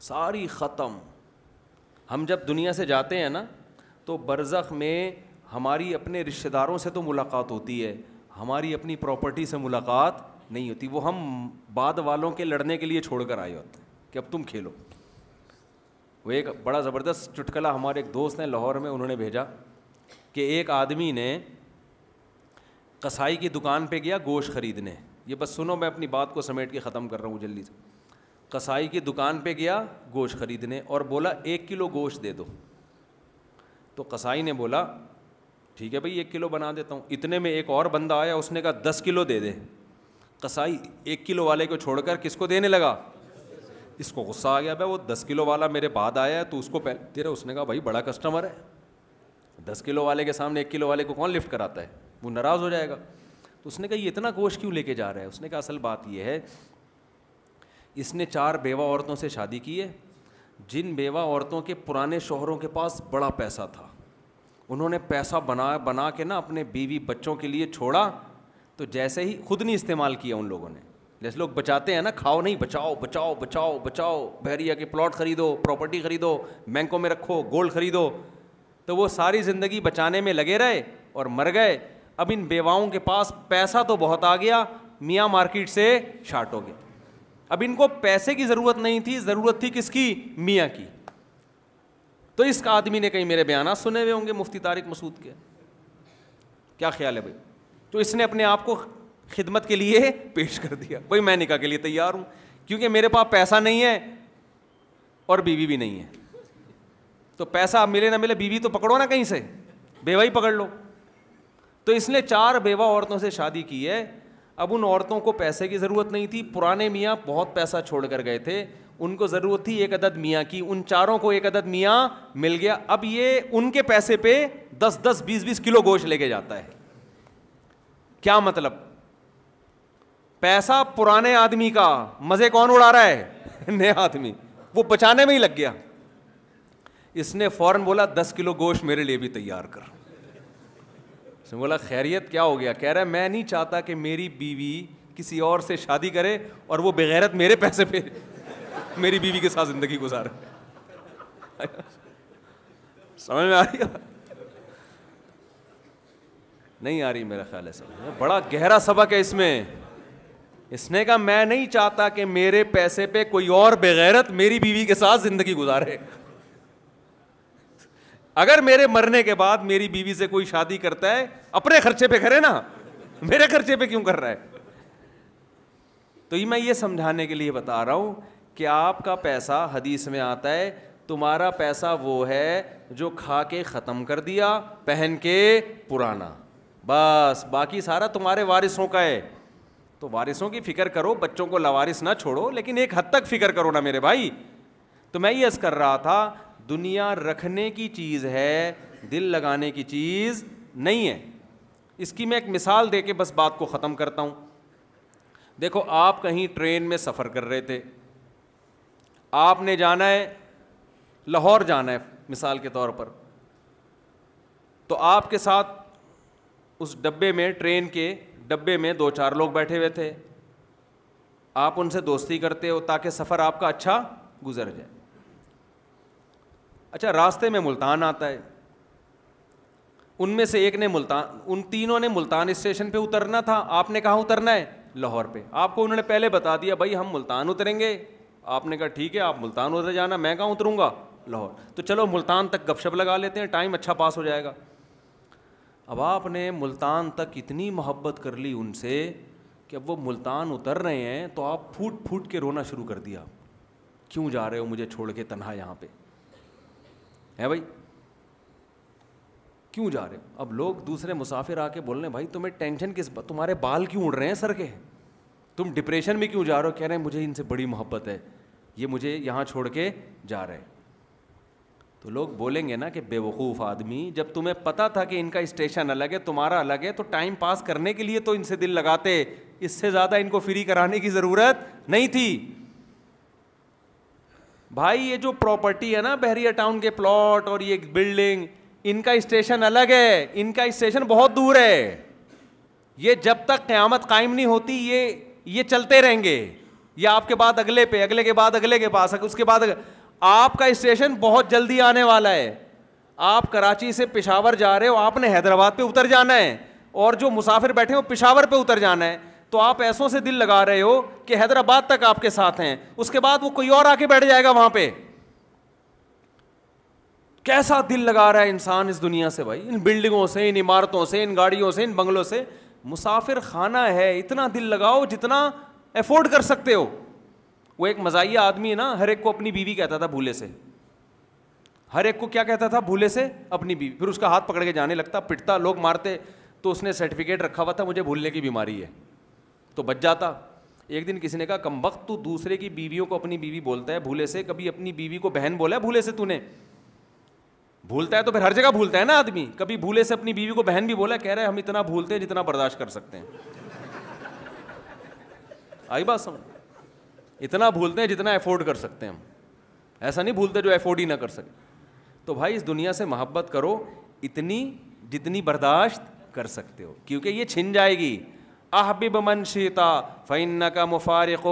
ساری ختم. ہم جب دنیا سے جاتے ہیں نا تو برزخ میں ہماری اپنے رشتہ داروں سے تو ملاقات ہوتی ہے, ہماری اپنی پراپرٹی سے ملاقات نہیں ہوتی. وہ ہم بعد والوں کے لڑنے کے لیے چھوڑ کر آئے ہوتے ہیں کہ اب تم کھیلو. وہ ایک بڑا زبردست چٹکلا ہمارے ایک دوست ہیں لاہور میں, انہوں نے بھیجا کہ ایک آدمی نے قصائی کی دکان پہ گیا گوشت خریدنے. یہ بس سنو, میں اپنی بات کو سمیٹ کے ختم کر رہا ہوں جلدی سے. قصائی کی دکان پہ گیا گوشت خریدنے اور بولا 1 کلو گوشت دے دو. تو قصائی نے بولا ٹھیک ہے بھائی 1 کلو بنا دیتا ہوں. اتنے میں ایک اور بندہ آیا, اس نے کہا 10 کلو دے دے. قصائی 1 کلو والے کو چھوڑ کر کس کو دینے لگا؟ اس کو غصہ آ گیا, بھائی وہ 10 کلو والا میرے بعد آیا ہے تو اس کو پہلے تیرا. اس نے کہا بھائی بڑا کسٹمر ہے, 10 کلو والے کے سامنے 1 کلو والے کو کون لفٹ کراتا ہے, وہ ناراض ہو جائے گا. تو اس نے کہا یہ اتنا گوشت کیوں لے کے جا رہا ہے؟ اس نے کہا اصل بات یہ ہے, اس نے 4 بیوہ عورتوں سے شادی کی ہے, جن بیوہ عورتوں کے پرانے شوہروں کے پاس بڑا پیسہ تھا, انہوں نے پیسہ بنا کے نا اپنے بیوی بچوں کے لیے چھوڑا, تو جیسے ہی خود نہیں استعمال کیا ان لوگوں نے, جیسے لوگ بچاتے ہیں نا, کھاؤ نہیں, بچاؤ بچاؤ بچاؤ بچاؤ, بحریہ کے پلاٹ خریدو, پراپرٹی خریدو, بینکوں میں رکھو, گولڈ خریدو. تو وہ ساری زندگی بچانے میں لگے رہے اور مر گئے. اب ان بیواؤں کے پاس پیسہ تو بہت آ گیا, میاں مارکیٹ سے شارٹ ہو گئے. اب ان کو پیسے کی ضرورت نہیں تھی, ضرورت تھی کس کی؟ میاں کی. تو اس کا آدمی نے کہیں میرے بیانات سنے ہوئے ہوں گے مفتی طارق مسعود کے, کیا خیال ہے بھائی؟ تو اس نے اپنے آپ کو خدمت کے لیے پیش کر دیا, بھائی میں نکاح کے لیے تیار ہوں, کیونکہ میرے پاس پیسہ نہیں ہے اور بیوی بھی نہیں ہے. تو پیسہ ملے نہ ملے, بیوی تو پکڑو نا کہیں سے, بیوہ ہی پکڑ لو. تو اس نے 4 بیوہ عورتوں سے شادی کی ہے. اب ان عورتوں کو پیسے کی ضرورت نہیں تھی, پرانے میاں بہت پیسہ چھوڑ کر گئے تھے, ان کو ضرورت تھی 1 عدد میاں کی. ان 4 کو 1 عدد میاں مل گیا. اب یہ ان کے پیسے پہ 10-10 20-20 کلو گوشت لے کے جاتا ہے. کیا مطلب؟ پیسہ پرانے آدمی کا, مزے کون اڑا رہا ہے؟ نیا آدمی, وہ بچانے میں ہی لگ گیا. اس نے فوراً بولا 10 کلو گوشت میرے لیے بھی تیار کر. اس نے بولا خیریت کیا ہو گیا؟ کہہ رہا ہے میں نہیں چاہتا کہ میری بیوی کسی اور سے شادی کرے اور وہ بغیرت میرے پیسے پہ میری بیوی کے ساتھ زندگی گزارے. سمجھ میں آ رہی ہے؟ نہیں آ رہی میرا خیال ہے سمجھ. بڑا گہرا سبق ہے اس میں. اس نے کہا میں نہیں چاہتا کہ میرے پیسے پہ کوئی اور بغیرت میری بیوی کے ساتھ زندگی گزارے. اگر میرے مرنے کے بعد میری بیوی سے کوئی شادی کرتا ہے اپنے خرچے پہ کرے نا, میرے خرچے پہ کیوں کر رہا ہے؟ تو میں یہ سمجھانے کے لیے بتا رہا ہوں کہ آپ کا پیسہ, حدیث میں آتا ہے تمہارا پیسہ وہ ہے جو کھا کے ختم کر دیا, پہن کے پرانا, بس باقی سارا تمہارے وارثوں کا ہے. تو وارثوں کی فکر کرو, بچوں کو لاوارث نہ چھوڑو, لیکن ایک حد تک فکر کرو نا میرے بھائی. تو میں یہ عرض کر رہا تھا, دنیا رکھنے کی چیز ہے, دل لگانے کی چیز نہیں ہے. اس کی میں ایک مثال دے کے بس بات کو ختم کرتا ہوں. دیکھو آپ کہیں ٹرین میں سفر کر رہے تھے, آپ نے جانا ہے لاہور جانا ہے مثال کے طور پر, تو آپ کے ساتھ اس ڈبے میں, ٹرین کے ڈبے میں 2-4 لوگ بیٹھے ہوئے تھے. آپ ان سے دوستی کرتے ہو تاکہ سفر آپ کا اچھا گزر جائے. اچھا راستے میں ملتان آتا ہے, ان میں سے ایک نے ملتان, ان تینوں نے ملتان اسٹیشن پہ اترنا تھا. آپ نے کہاں اترنا ہے؟ لاہور پہ. آپ کو انہوں نے پہلے بتا دیا بھائی ہم ملتان اتریں گے. آپ نے کہا ٹھیک ہے آپ ملتان اتر جانا, میں کہاں اتروں گا؟ لاہور. تو چلو ملتان تک گپ شپ لگا لیتے ہیں, ٹائم اچھا پاس ہو جائے گا. اب آپ نے ملتان تک اتنی محبت کر لی ان سے کہ اب وہ ملتان اتر رہے ہیں تو آپ پھوٹ پھوٹ کے رونا شروع کر دیا, کیوں جا رہے ہو مجھے چھوڑ کے تنہا یہاں پہ, ہے بھائی کیوں جا رہے ہو؟ اب لوگ دوسرے مسافر آ کے بول رہے ہیں بھائی تمہیں ٹینشن کس بات, تمہارے بال کیوں اڑ رہے ہیں سر کے, تم ڈپریشن میں کیوں جا رہے ہو؟ کہہ رہے ہیں مجھے ان سے بڑی محبت ہے, یہ مجھے یہاں چھوڑ کے جا رہے ہیں. تو لوگ بولیں گے نا کہ بے وقوف آدمی, جب تمہیں پتا تھا کہ ان کا اسٹیشن الگ ہے تمہارا الگ ہے, تو ٹائم پاس کرنے کے لیے تو ان سے دل لگاتے, اس سے زیادہ ان کو فری کرانے کی ضرورت نہیں تھی. بھائی یہ جو پراپرٹی ہے نا بحریہ ٹاؤن کے پلاٹ اور یہ بلڈنگ, ان کا اسٹیشن الگ ہے, ان کا اسٹیشن بہت دور ہے. یہ جب تک قیامت قائم نہیں ہوتی یہ چلتے رہیں گے. یا آپ کے بعد اگلے پہ, اگلے کے بعد اگلے کے پاس, اس کے بعد آپ کا اسٹیشن بہت جلدی آنے والا ہے. آپ کراچی سے پشاور جا رہے ہو, آپ نے حیدرآباد پہ اتر جانا ہے, اور جو مسافر بیٹھے ہو پشاور پہ اتر جانا ہے. تو آپ ایسوں سے دل لگا رہے ہو کہ حیدرآباد تک آپ کے ساتھ ہیں, اس کے بعد وہ کوئی اور آ کے بیٹھ جائے گا وہاں پہ. کیسا دل لگا رہا ہے انسان اس دنیا سے بھائی, ان بلڈنگوں سے, ان عمارتوں سے, ان گاڑیوں سے, ان بنگلوں سے. مسافر خانہ ہے, اتنا دل لگاؤ جتنا افورڈ کر سکتے ہو. وہ ایک مزاحیہ آدمی ہے نا, ہر ایک کو اپنی بیوی کہتا تھا بھولے سے, ہر ایک کو کیا کہتا تھا بھولے سے, اپنی بیوی. پھر اس کا ہاتھ پکڑ کے جانے لگتا, پٹتا, لوگ مارتے, تو اس نے سرٹیفکیٹ رکھا ہوا تھا مجھے بھولنے کی بیماری ہے, تو بچ جاتا. ایک دن کسی نے کہا کمبخت تو دوسرے کی بیویوں کو اپنی بیوی بولتا ہے بھولے سے, کبھی اپنی بیوی کو بہن بولا ہے بھولے سے؟ تو نے بھولتا ہے تو پھر ہر جگہ بھولتا ہے نا آدمی, کبھی بھولے سے اپنی بیوی کو بہن بھی بولا؟ کہہ رہے ہیں ہم اتنا بھولتے ہیں جتنا برداشت کر سکتے ہیں. آئی بات سمجھ؟ اتنا بھولتے ہیں جتنا افورڈ کر سکتے ہیں ہم, ایسا نہیں بھولتے جو افورڈ ہی نہ کر سکے. تو بھائی اس دنیا سے محبت کرو اتنی جتنی برداشت کر سکتے ہو, کیونکہ یہ چھن جائے گی. احبب من شئتا فانک مفارق.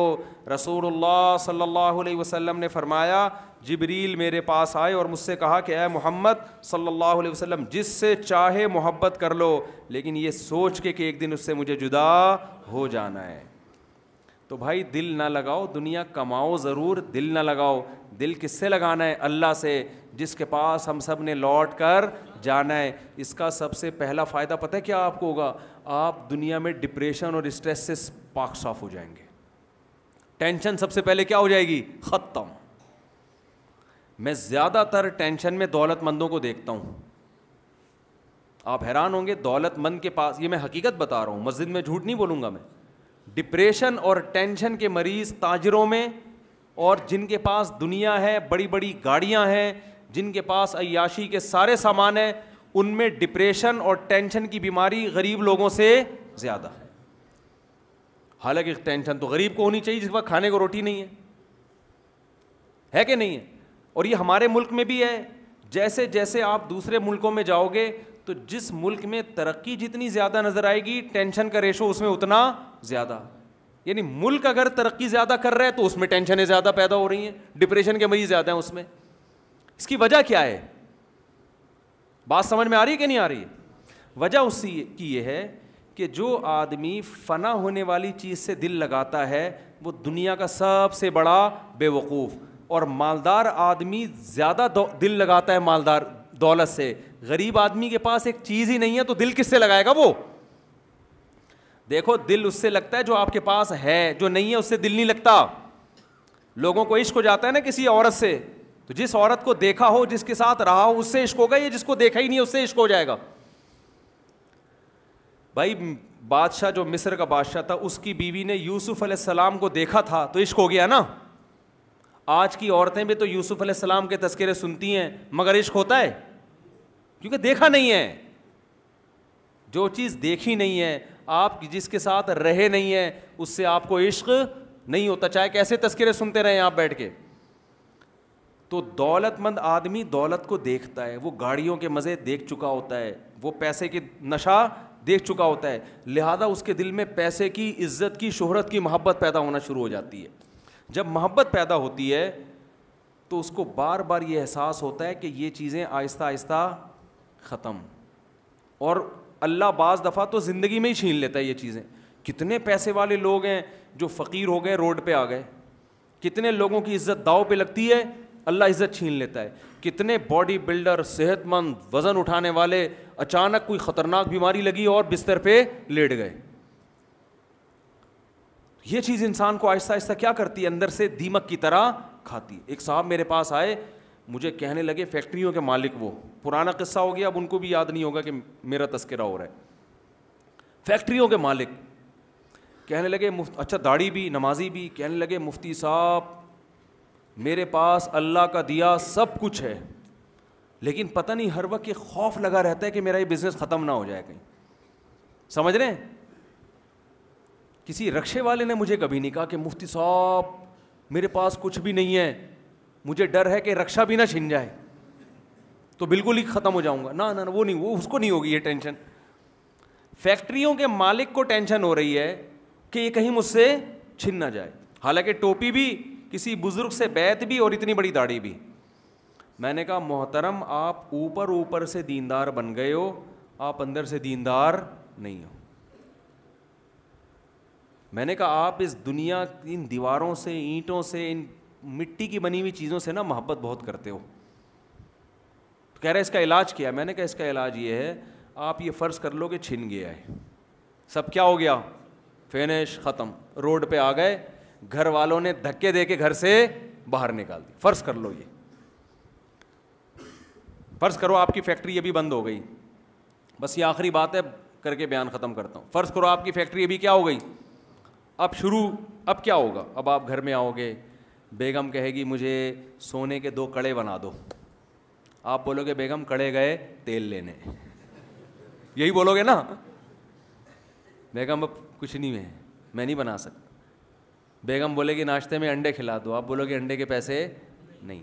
رسول اللہ صلی اللہ علیہ وسلم نے فرمایا جبریل میرے پاس آئے اور مجھ سے کہا کہ اے محمد صلی اللہ علیہ وسلم, جس سے چاہے محبت کر لو, لیکن یہ سوچ کے کہ ایک دن اس سے مجھے جدا ہو جانا ہے. تو بھائی دل نہ لگاؤ, دنیا کماؤ ضرور, دل نہ لگاؤ. دل کس سے لگانا ہے؟ اللہ سے, جس کے پاس ہم سب نے لوٹ کر جانا ہے. اس کا سب سے پہلا فائدہ پتہ ہے کیا آپ کو ہوگا؟ آپ دنیا میں ڈپریشن اور اسٹریس سے پاک صاف ہو جائیں گے. ٹینشن سب سے پہلے کیا ہو جائے گی؟ ختم. میں زیادہ تر ٹینشن میں دولت مندوں کو دیکھتا ہوں. آپ حیران ہوں گے, دولت مند کے پاس, یہ میں حقیقت بتا رہا ہوں, مسجد میں جھوٹ نہیں بولوں گا میں, ڈپریشن اور ٹینشن کے مریض تاجروں میں, اور جن کے پاس دنیا ہے, بڑی بڑی گاڑیاں ہیں, جن کے پاس عیاشی کے سارے سامان ہیں, ان میں ڈپریشن اور ٹینشن کی بیماری غریب لوگوں سے زیادہ ہے. حالانکہ ٹینشن تو غریب کو ہونی چاہیے جس وقت کھانے کو روٹی نہیں ہے کہ نہیں ہے. اور یہ ہمارے ملک میں بھی ہے. جیسے جیسے آپ دوسرے ملکوں میں جاؤ گے تو جس ملک میں ترقی جتنی زیادہ نظر آئے گی, ٹینشن کا ریشو اس میں اتنا زیادہ. یعنی ملک اگر ترقی زیادہ کر رہا ہے تو اس میں ٹینشنیں زیادہ پیدا ہو رہی ہیں, ڈپریشن کے مریض زیادہ ہیں اس میں. اس کی وجہ کیا ہے؟ بات سمجھ میں آ رہی ہے کہ نہیں آ رہی ہے؟ وجہ اس کی یہ ہے کہ جو آدمی فنا ہونے والی چیز سے دل لگاتا ہے وہ دنیا کا سب سے بڑا بے وقوف. اور مالدار آدمی زیادہ دل لگاتا ہے مالدار دولت سے. غریب آدمی کے پاس ایک چیز ہی نہیں ہے تو دل کس سے لگائے گا وہ؟ دیکھو دل اس سے لگتا ہے جو آپ کے پاس ہے, جو نہیں ہے اس سے دل نہیں لگتا. لوگوں کو عشق ہو جاتا ہے نا کسی عورت سے, تو جس عورت کو دیکھا ہو, جس کے ساتھ رہا ہو, اس سے عشق ہوگا, یہ جس کو دیکھا ہی نہیں ہے اس سے عشق ہو جائے گا. بھائی بادشاہ جو مصر کا بادشاہ تھا, اس کی بیوی نے یوسف علیہ السلام کو دیکھا تھا تو عشق ہو گیا نا. آج کی عورتیں بھی تو یوسف علیہ السلام کے تذکرے سنتی ہیں مگر عشق ہوتا ہے کیونکہ دیکھا نہیں ہے. جو چیز دیکھی نہیں ہے, آپ جس کے ساتھ رہے نہیں ہیں, اس سے آپ کو عشق نہیں ہوتا, چاہے کیسے تذکرے سنتے رہیں آپ بیٹھ کے. تو دولت مند آدمی دولت کو دیکھتا ہے, وہ گاڑیوں کے مزے دیکھ چکا ہوتا ہے, وہ پیسے کی نشہ دیکھ چکا ہوتا ہے, لہذا اس کے دل میں پیسے کی, عزت کی, شہرت کی محبت پیدا ہونا شروع ہو جاتی ہے. جب محبت پیدا ہوتی ہے تو اس کو بار بار یہ احساس ہوتا ہے کہ یہ چیزیں آہستہ آہستہ ختم. اور اللہ بعض دفعہ تو زندگی میں ہی چھین لیتا ہے یہ چیزیں. کتنے پیسے والے لوگ ہیں جو فقیر ہو گئے, روڈ پہ آ گئے. کتنے لوگوں کی عزت داؤ پہ لگتی ہے, اللہ عزت چھین لیتا ہے. کتنے باڈی بلڈر, صحت مند, وزن اٹھانے والے, اچانک کوئی خطرناک بیماری لگی اور بستر پہ لیٹ گئے. یہ چیز انسان کو آہستہ آہستہ کیا کرتی ہے, اندر سے دیمک کی طرح کھاتی. ایک صاحب میرے پاس آئے, مجھے کہنے لگے فیکٹریوں کے مالک, وہ پرانا قصہ ہو گیا, اب ان کو بھی یاد نہیں ہوگا کہ میرا تذکرہ ہو رہا ہے. فیکٹریوں کے مالک کہنے لگے, اچھا داڑھی بھی, نمازی بھی, کہنے لگے مفتی صاحب میرے پاس اللہ کا دیا سب کچھ ہے, لیکن پتہ نہیں ہر وقت یہ خوف لگا رہتا ہے کہ میرا یہ بزنس ختم نہ ہو جائے کہیں. سمجھ رہے ہیں؟ کسی رکشے والے نے مجھے کبھی نہیں کہا کہ مفتی صاحب میرے پاس کچھ بھی نہیں ہے, مجھے ڈر ہے کہ رکشہ بھی نہ چھن جائے تو بالکل ہی ختم ہو جاؤں گا. نہ وہ نہیں, وہ اس کو نہیں ہوگی یہ ٹینشن. فیکٹریوں کے مالک کو ٹینشن ہو رہی ہے کہ یہ کہیں مجھ سے چھن نہ جائے. حالانکہ ٹوپی بھی, کسی بزرگ سے بیعت بھی, اور اتنی بڑی داڑھی بھی. میں نے کہا محترم آپ اوپر سے دیندار بن گئے ہو, آپ اندر سے دیندار نہیں ہو. میں نے کہا آپ اس دنیا, ان دیواروں سے, اینٹوں سے, ان مٹی کی بنی ہوئی چیزوں سے نا محبت بہت کرتے ہو. کہہ رہے اس کا علاج کیا ہے؟ میں نے کہا اس کا علاج یہ ہے, آپ یہ فرض کر لو کہ چھن گیا ہے, سب کیا ہو گیا, فینش, ختم, روڈ پہ آ گئے, گھر والوں نے دھکے دے کے گھر سے باہر نکال دی. فرض کر لو, یہ فرض کرو آپ کی فیکٹری ابھی بند ہو گئی. بس یہ آخری بات ہے, کر کے بیان ختم کرتا ہوں. فرض کرو آپ کی فیکٹری ابھی کیا ہو گئی, اب کیا ہوگا؟ اب آپ گھر میں آؤ گے, بیگم کہے گی مجھے سونے کے 2 کڑے بنا دو. آپ بولو گے بیگم کڑے گئے تیل لینے, یہی بولو گے نا. بیگم اب کچھ نہیں ہے, میں نہیں بنا سکتا. بیگم بولے گی ناشتے میں انڈے کھلا دو, آپ بولو گے انڈے کے پیسے نہیں.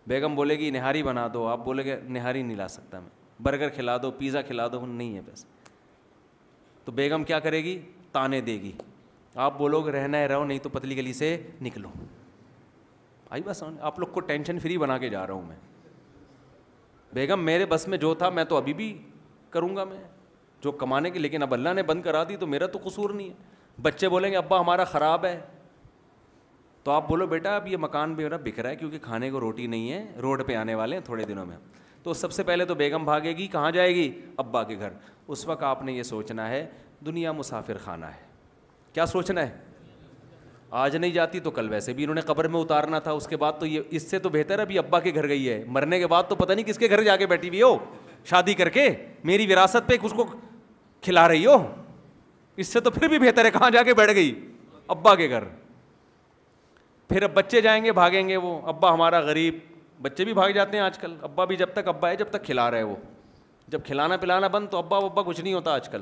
بیگم بولے گی نہاری بنا دو, آپ بولے گے نہاری نہیں لا سکتا میں. برگر کھلا دو, پیزا کھلا دو, نہیں ہے پیسے. تو بیگم کیا کرے گی, تانے دے گی. آپ بولو گے رہنا ہے رہو, نہیں تو پتلی گلی سے نکلو. آئی بس, آپ لوگ کو ٹینشن فری بنا کے جا رہا ہوں میں. بیگم میرے بس میں جو تھا میں تو ابھی بھی کروں گا, میں جو کمانے کی, لیکن اب اللہ نے بند کرا دی تو میرا تو قصور نہیں ہے. بچے بولیں گے ابا ہمارا خراب ہے, تو آپ بولو بیٹا اب یہ مکان بھی میرا بک رہا ہے کیونکہ کھانے کو روٹی نہیں ہے, روڈ پہ آنے والے ہیں تھوڑے دنوں میں. تو سب سے پہلے تو بیگم بھاگے گی, کہاں جائے گی, ابا کے گھر. اس وقت آپ نے یہ سوچنا ہے دنیا مسافر خانہ ہے. کیا سوچنا ہے؟ آج نہیں جاتی تو کل ویسے بھی انہوں نے قبر میں اتارنا تھا. اس کے بعد تو یہ اس سے تو بہتر ہے ابھی ابا کے گھر گئی ہے, مرنے کے بعد تو پتہ نہیں کس کے گھر جا کے بیٹھی ہوئی ہو شادی کر کے, میری وراثت پہ اس کو کھلا رہی ہو. اس سے تو پھر بھی بہتر ہے کہاں جا کے بیٹھ گئی, ابا کے گھر. پھر اب بچے جائیں گے, بھاگیں گے وہ, ابا ہمارا غریب. بچے بھی بھاگ جاتے ہیں آج کل. ابا بھی جب تک ابا ہے جب تک کھلا رہے وہ, جب کھلانا پلانا بند تو ابا کچھ نہیں ہوتا. آج کل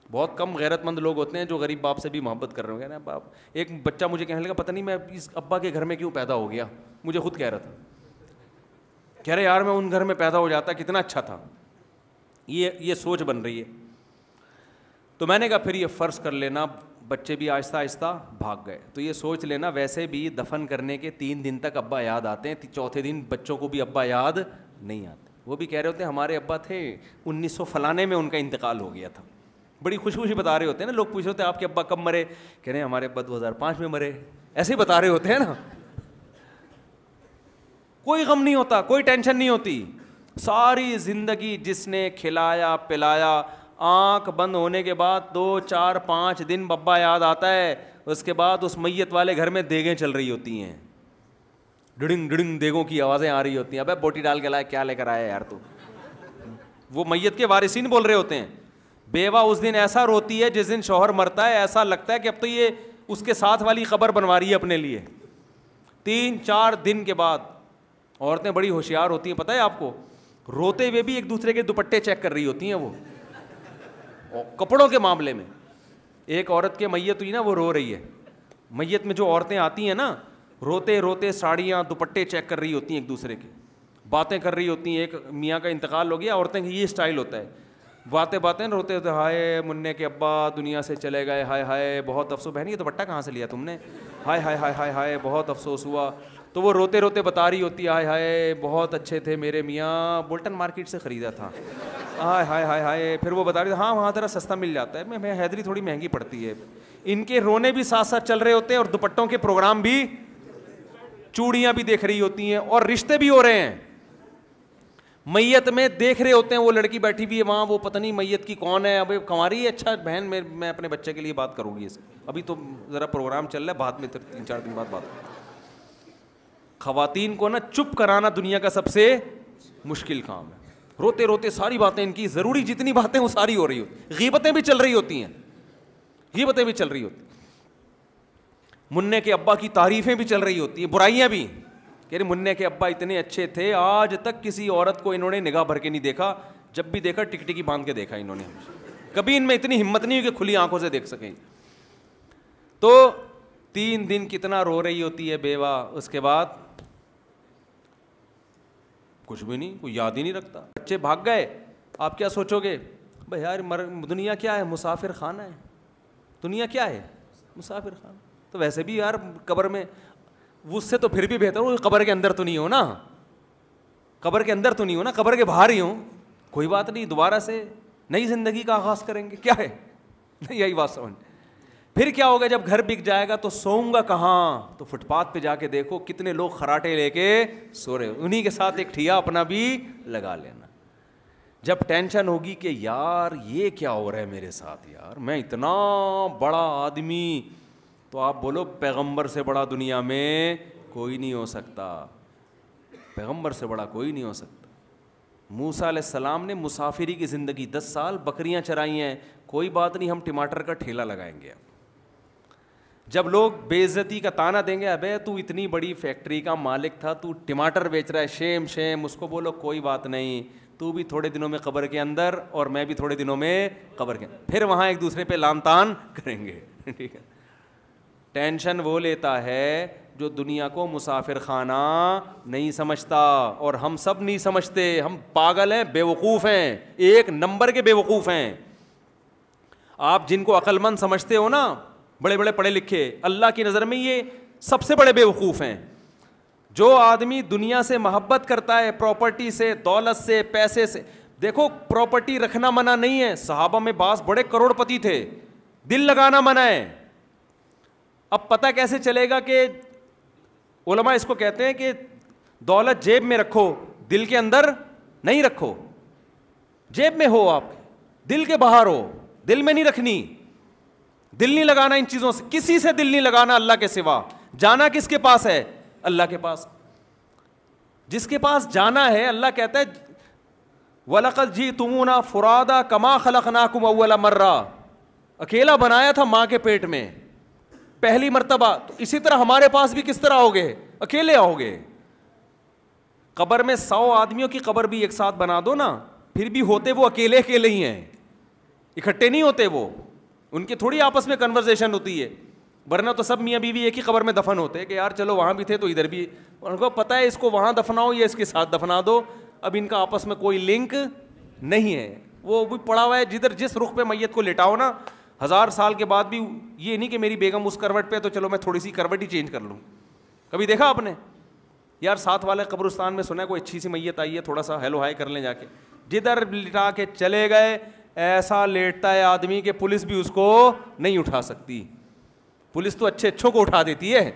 بہت کم غیرت مند لوگ ہوتے ہیں جو غریب باپ سے بھی محبت کر رہے ہوں گے. باپ, ایک بچہ مجھے کہنے لگا پتہ نہیں میں اس ابا کے گھر میں کیوں پیدا ہو گیا, مجھے خود کہہ رہا تھا, کہہ رہے یار میں ان گھر میں پیدا ہو جاتا کتنا اچھا تھا. یہ سوچ بن رہی ہے. تو میں نے کہا پھر یہ فرض کر لینا بچے بھی آہستہ آہستہ بھاگ گئے, تو یہ سوچ لینا ویسے بھی دفن کرنے کے 3 دن تک ابا یاد آتے ہیں, چوتھے دن بچوں کو بھی ابا یاد نہیں آتے. وہ بھی کہہ رہے ہوتے ہیں ہمارے ابا تھے 1900 فلانے میں ان کا انتقال ہو گیا تھا. بڑی خوشی خوشی بتا رہے ہوتے ہیں نا. لوگ پوچھ رہے ہوتے ہیں آپ کے ابا کب مرے, کہہ رہے ہیں ہمارے ابا 2005 میں مرے. ایسے ہی بتا رہے ہوتے ہیں نا. کوئی غم نہیں ہوتا, کوئی ٹینشن نہیں ہوتی. ساری زندگی جس نے کھلایا پلایا, آنکھ بند ہونے کے بعد 2 4 5 دن ابا یاد آتا ہے. اس کے بعد اس میت والے گھر میں دیگیں چل رہی ہوتی ہیں, ڈڑنگ ڈڑنگ دیگوں کی آوازیں آ رہی ہوتی ہیں. ابے بوٹی ڈال کے لائے, کیا لے کر آیا یار تو. وہ میت کے وارثین بول رہے ہوتے ہیں. بیوہ اس دن ایسا روتی ہے جس دن شوہر مرتا ہے, ایسا لگتا ہے کہ اب تو یہ اس کے ساتھ والی قبر بنوا رہی ہے اپنے لیے. 3 4 دن کے بعد عورتیں بڑی ہوشیار ہوتی ہیں, پتہ ہے آپ کو, روتے ہوئے بھی ایک دوسرے کے دوپٹے چیک کر رہی ہوتی ہیں وہ, کپڑوں کے معاملے میں. ایک عورت کے میت ہوئی نا, وہ رو رہی ہے. میت میں جو عورتیں آتی ہیں نا, روتے روتے ساڑیاں دوپٹے چیک کر رہی ہوتی ہیں, ایک دوسرے کے باتیں کر رہی ہوتی ہیں. ایک میاں کا انتقال ہو گیا, عورتیں یہ اسٹائل ہوتا ہے, باتیں روتے ہوتے, ہائے مننے کے ابا دنیا سے چلے گئے, ہائے ہائے بہت افسوس. بہن یہ دوپٹہ کہاں سے لیا تم نے, ہائے ہائے ہائے ہائے ہائے بہت افسوس ہوا. تو وہ روتے روتے بتا رہی ہوتی ہے, ہائے ہائے بہت اچھے تھے میرے میاں, بولٹن مارکیٹ سے خریدا تھا, ہائے ہائے ہائے ہائے. پھر وہ بتا رہی ہاں وہاں ذرا سستا مل جاتا ہے, میں حیدری تھوڑی مہنگی پڑتی ہے. ان کے رونے بھی ساتھ ساتھ چل رہے ہوتے ہیں, اور دوپٹوں کے پروگرام بھی, چوڑیاں بھی دیکھ رہی ہوتی ہیں, اور رشتے بھی ہو رہے ہیں. میت میں دیکھ رہے ہوتے ہیں, وہ لڑکی بیٹھی بھی ہے وہاں, وہ پتہ نہیں میت کی کون ہے, اب کنواری ہے, اچھا بہن میں اپنے بچے کے لیے بات کروں گی, ابھی تو ذرا پروگرام چل رہا ہے, بعد میں 3 4 دن بعد بات. خواتین کو نا چپ کرانا دنیا کا سب سے مشکل کام ہے. روتے روتے ساری باتیں ان کی, ضروری جتنی باتیں وہ ساری ہو رہی ہوتی, غیبتیں بھی چل رہی ہوتی ہیں, غیبتیں بھی چل رہی ہوتی, مننے کے ابا کی تعریفیں بھی چل رہی ہوتی ہیں, برائیاں بھی. کہ مننے کے ابا اتنے اچھے تھے, آج تک کسی عورت کو انہوں نے نگاہ بھر کے نہیں دیکھا, جب بھی دیکھا ٹکٹکی باندھ کے دیکھا انہوں نے, کبھی ان میں اتنی ہمت نہیں ہوئی کہ کھلی آنکھوں سے دیکھ سکیں. تو 3 دن کتنا رو رہی ہوتی ہے بیوہ, اس کے بعد کچھ بھی نہیں, کوئی یاد ہی نہیں رکھتا. بچے بھاگ گئے, آپ کیا سوچو گے بھائی یار دنیا کیا ہے, مسافر خانہ ہے. دنیا کیا ہے, مسافر خانہ. تو ویسے بھی یار قبر میں اس سے تو پھر بھی بہتر ہو قبر کے اندر تو نہیں ہو نا, قبر کے اندر تو نہیں ہو نا, قبر کے باہر ہی ہوں, کوئی بات نہیں, دوبارہ سے نئی زندگی کا آغاز کریں گے, کیا ہے, یہی بات سمجھ. پھر کیا ہوگا جب گھر بک جائے گا تو سوؤں گا کہاں, تو فٹ پاتھ پہ جا کے دیکھو کتنے لوگ خراٹے لے کے سو رہے, انہیں کے ساتھ ایک ٹھیا اپنا بھی لگا لینا. جب ٹینشن ہوگی کہ یار یہ کیا ہو رہا ہے میرے ساتھ, یار میں اتنا بڑا آدمی, تو آپ بولو پیغمبر سے بڑا دنیا میں کوئی نہیں ہو سکتا, پیغمبر سے بڑا کوئی نہیں ہو سکتا. موسیٰ علیہ السلام نے مسافری کی زندگی 10 سال بکریاں چرائی ہیں, کوئی بات نہیں ہم ٹماٹر کا ٹھیلا لگائیں گے. جب لوگ بے عزتی کا تانا دیں گے, ابے تو اتنی بڑی فیکٹری کا مالک تھا, تو ٹماٹر بیچ رہا ہے, شیم شیم, اس کو بولو کوئی بات نہیں, تو بھی تھوڑے دنوں میں قبر کے اندر اور میں بھی تھوڑے دنوں میں قبر کے اندر, پھر وہاں ایک دوسرے پہ لان تان کریں گے. ٹھیک ہے, ٹینشن وہ لیتا ہے جو دنیا کو مسافر خانہ نہیں سمجھتا, اور ہم سب نہیں سمجھتے, ہم پاگل ہیں, بے وقوف ہیں, ایک نمبر کے بے وقوف ہیں. آپ جن کو عقل مند سمجھتے ہو نا, بڑے بڑے پڑھے لکھے, اللہ کی نظر میں یہ سب سے بڑے بے وقوف ہیں. جو آدمی دنیا سے محبت کرتا ہے, پراپرٹی سے, دولت سے, پیسے سے, دیکھو پراپرٹی رکھنا منع نہیں ہے, صحابہ میں بعض بڑے کروڑ پتی تھے, دل لگانا منع ہے. اب پتہ کیسے چلے گا کہ علماء اس کو کہتے ہیں کہ دولت جیب میں رکھو, دل کے اندر نہیں رکھو. جیب میں ہو آپ, دل کے باہر ہو, دل میں نہیں رکھنی, دل نہیں لگانا ان چیزوں سے, کسی سے دل نہیں لگانا اللہ کے سوا. جانا کس کے پاس ہے, اللہ کے پاس. جس کے پاس جانا ہے, اللہ کہتا ہے وَلَقَدْ جِئْتُمُونَا فُرَادَىٰ كَمَا خَلَقْنَاكُمْ أَوَّلَ مَرَّةٍ, اکیلا بنایا تھا ماں کے پیٹ میں پہلی مرتبہ, تو اسی طرح ہمارے پاس بھی کس طرح آؤ گے, اکیلے آؤ گے. قبر میں 100 آدمیوں کی قبر بھی ایک ساتھ بنا دو نا, پھر بھی ہوتے وہ اکیلے اکیلے ہی ہیں, اکٹھے نہیں ہوتے وہ, ان کی تھوڑی آپس میں کنورزیشن ہوتی ہے. ورنہ تو سب میاں بیوی ایک ہی قبر میں دفن ہوتے ہیں کہ یار چلو وہاں بھی تھے تو ادھر بھی, ان کو پتہ ہے اس کو وہاں دفناؤ یا اس کے ساتھ دفنا دو, اب ان کا آپس میں کوئی لنک نہیں ہے. وہ بھی پڑا ہوا ہے, جدھر جس رخ پہ میت کو لٹاؤ نا, 1000 سال کے بعد بھی یہ نہیں کہ میری بیگم اس کروٹ پہ تو چلو میں تھوڑی سی کروٹ ہی چینج کر لوں. کبھی دیکھا آپ نے یار ساتھ والے قبرستان میں سنا ہے کوئی اچھی سی میت آئی ہے, تھوڑا سا ہیلو ہائی کر لیں جا کے, جدھر لٹا کے چلے گئے ایسا لیٹتا ہے آدمی کہ پولیس بھی اس کو نہیں اٹھا سکتی. پولیس تو اچھے اچھوں کو اٹھا دیتی ہے,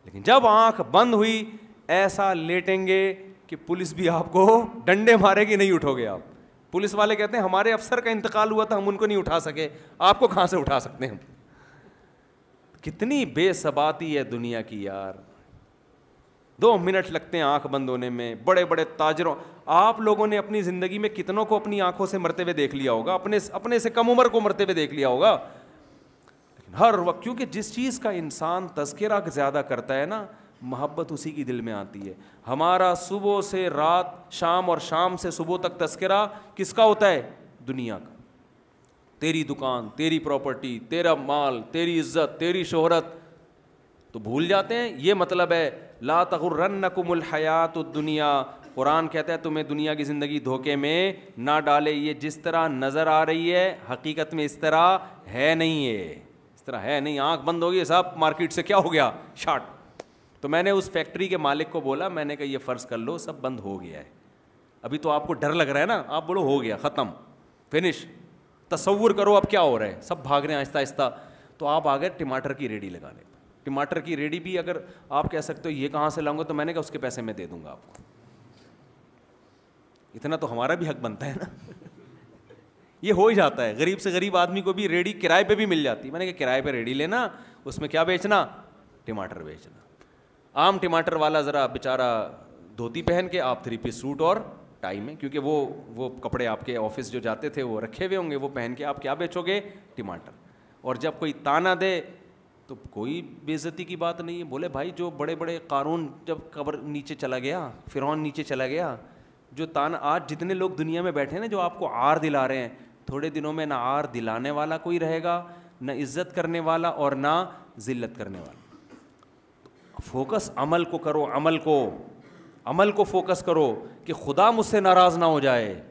لیکن جب آنکھ بند ہوئی ایسا لیٹیں گے کہ پولیس بھی آپ کو ڈنڈے مارے گی, نہیں اٹھو گے آپ. پولیس والے کہتے ہیں ہمارے افسر کا انتقال ہوا تھا, ہم ان کو نہیں اٹھا سکے, آپ کو کہاں سے اٹھا سکتے ہیں. کتنی بے ثباتی ہے دنیا کی یار, 2 منٹ لگتے ہیں آنکھ بند ہونے میں. بڑے بڑے تاجروں, آپ لوگوں نے اپنی زندگی میں کتنوں کو اپنی آنکھوں سے مرتے ہوئے دیکھ لیا ہوگا, اپنے سے کم عمر کو مرتے ہوئے دیکھ لیا ہوگا. لیکن ہر وقت, کیونکہ جس چیز کا انسان تذکرہ زیادہ کرتا ہے نا, محبت اسی کی دل میں آتی ہے. ہمارا صبح سے رات, شام اور شام سے صبح تک تذکرہ کس کا ہوتا ہے, دنیا کا. تیری دکان, تیری پراپرٹی, تیرا مال, تیری عزت, تیری شہرت, تو بھول جاتے ہیں. یہ مطلب ہے لا تغرنکم الحیات الدنیا, قرآن کہتا ہے تمہیں دنیا کی زندگی دھوکے میں نہ ڈالے. یہ جس طرح نظر آ رہی ہے حقیقت میں اس طرح ہے نہیں, ہے اس طرح ہے نہیں. آنکھ بند ہوگی صاحب, مارکیٹ سے کیا ہو گیا, شارٹ. تو میں نے اس فیکٹری کے مالک کو بولا, میں نے کہا یہ فرض کر لو سب بند ہو گیا ہے, ابھی تو آپ کو ڈر لگ رہا ہے نا, آپ بولو ہو گیا, ختم, فنش. تصور کرو اب کیا ہو رہا ہے, سب بھاگ رہے ہیں آہستہ آہستہ. تو آپ آ گئے ٹماٹر کی ریڈی لگانے. ٹماٹر کی ریڈی بھی اگر آپ کہہ سکتے ہو یہ کہاں سے لاؤں گا, تو میں نے کہا اس کے پیسے میں دے دوں گا آپ کو. اتنا تو ہمارا بھی حق بنتا ہے نا. یہ ہو ہی جاتا ہے, غریب سے غریب آدمی کو بھی ریڈی کرائے پہ بھی مل جاتی. میں نے کہا کرائے پہ ریڈی لینا, اس میں کیا بیچنا, ٹماٹر بیچنا. عام ٹماٹر والا ذرا بیچارہ دھوتی پہن کے, آپ 3 پیس سوٹ اور ٹائی میں, کیونکہ وہ کپڑے آپ کے آفس جو جاتے تھے وہ رکھے ہوئے ہوں گے, وہ پہن کے آپ کیا بیچو گے, ٹماٹر. اور جب کوئی تانا دے تو کوئی بے عزتی کی بات نہیں ہے. بولے بھائی جو بڑے بڑے قارون جب قبر نیچے چلا گیا, فرعون نیچے چلا گیا, جو تانا آج جتنے لوگ دنیا میں بیٹھے نا جو آپ کو عار دلا رہے ہیں, تھوڑے دنوں میں نہ عار دلانے والا کوئی رہے گا, نہ عزت کرنے والا اور نہ ذلت کرنے والا. فوکس عمل کو کرو, عمل کو فوکس کرو کہ خدا مجھ سے ناراض نہ ہو جائے.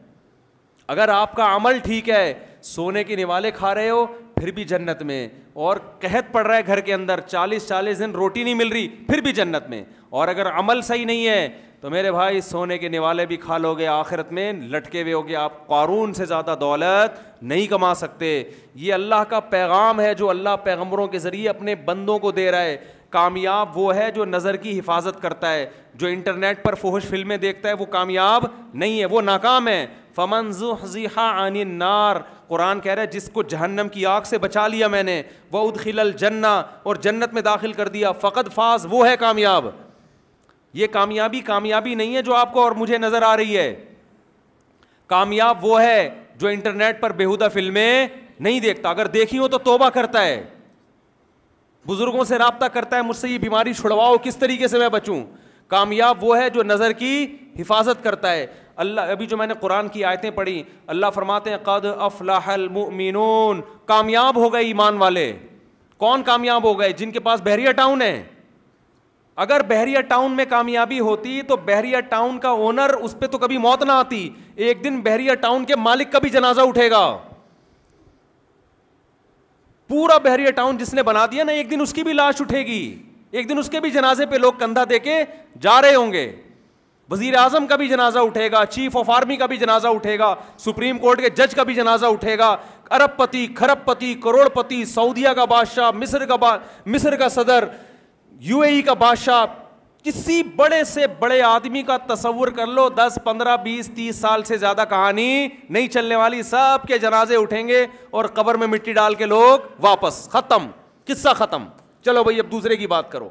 اگر آپ کا عمل ٹھیک ہے, سونے کے نوالے کھا رہے ہو, پھر بھی جنت میں. اور قحط پڑ رہا ہے گھر کے اندر, 40 دن روٹی نہیں مل رہی, پھر بھی جنت میں. اور اگر عمل صحیح نہیں ہے تو میرے بھائی سونے کے نوالے بھی کھا لو گے, آخرت میں لٹکے ہوئے ہوگے. آپ قارون سے زیادہ دولت نہیں کما سکتے. یہ اللہ کا پیغام ہے جو اللہ پیغمبروں کے ذریعے اپنے بندوں کو دے رہا ہے. کامیاب وہ ہے جو نظر کی حفاظت کرتا ہے. جو انٹرنیٹ پر فحش فلمیں دیکھتا ہے وہ کامیاب نہیں ہے, وہ ناکام ہے. فمن زحزح عن النار, قرآن کہہ رہا ہے جس کو جہنم کی آگ سے بچا لیا میں نے, وادخل الجنہ, اور جنت میں داخل کر دیا, فقد فاز, وہ ہے کامیاب. یہ کامیابی نہیں ہے جو آپ کو اور مجھے نظر آ رہی ہے. کامیاب وہ ہے جو انٹرنیٹ پر بیہودہ فلمیں نہیں دیکھتا, اگر دیکھی ہو تو توبہ کرتا ہے, بزرگوں سے رابطہ کرتا ہے, مجھ سے یہ بیماری چھڑواؤ, کس طریقے سے میں بچوں. کامیاب وہ ہے جو نظر کی حفاظت کرتا ہے. اللہ, ابھی جو میں نے قرآن کی آیتیں پڑھی, اللہ فرماتے ہیں قد افلح المؤمنون, کامیاب ہو گئے ایمان والے. کون کامیاب ہو گئے؟ جن کے پاس بحریہ ٹاؤن ہے. اگر بحریہ ٹاؤن میں کامیابی ہوتی تو بحریہ ٹاؤن کا اونر, اس پہ تو کبھی موت نہ آتی. ایک دن بحریہ ٹاؤن کے مالک کا بھی جنازہ اٹھے گا. پورا بحریہ ٹاؤن جس نے بنا دیا نا, ایک دن اس کی بھی لاش اٹھے گی, ایک دن اس کے بھی جنازے پہ لوگ کندھا دے کے جا رہے ہوں گے. وزیر اعظم کا بھی جنازہ اٹھے گا, چیف آف آرمی کا بھی جنازہ اٹھے گا, سپریم کورٹ کے جج کا بھی جنازہ اٹھے گا, ارب پتی, کھرب پتی, کروڑ پتی, سعودیہ کا بادشاہ, مصر کا صدر, UAE کا بادشاہ, کسی بڑے سے بڑے آدمی کا تصور کر لو, 10, 15, 20, 30 سال سے زیادہ کہانی نہیں چلنے والی, سب کے جنازے اٹھیں گے اور قبر میں مٹی ڈال کے لوگ واپس, ختم, قصہ ختم. چلو بھائی اب دوسرے کی بات کرو.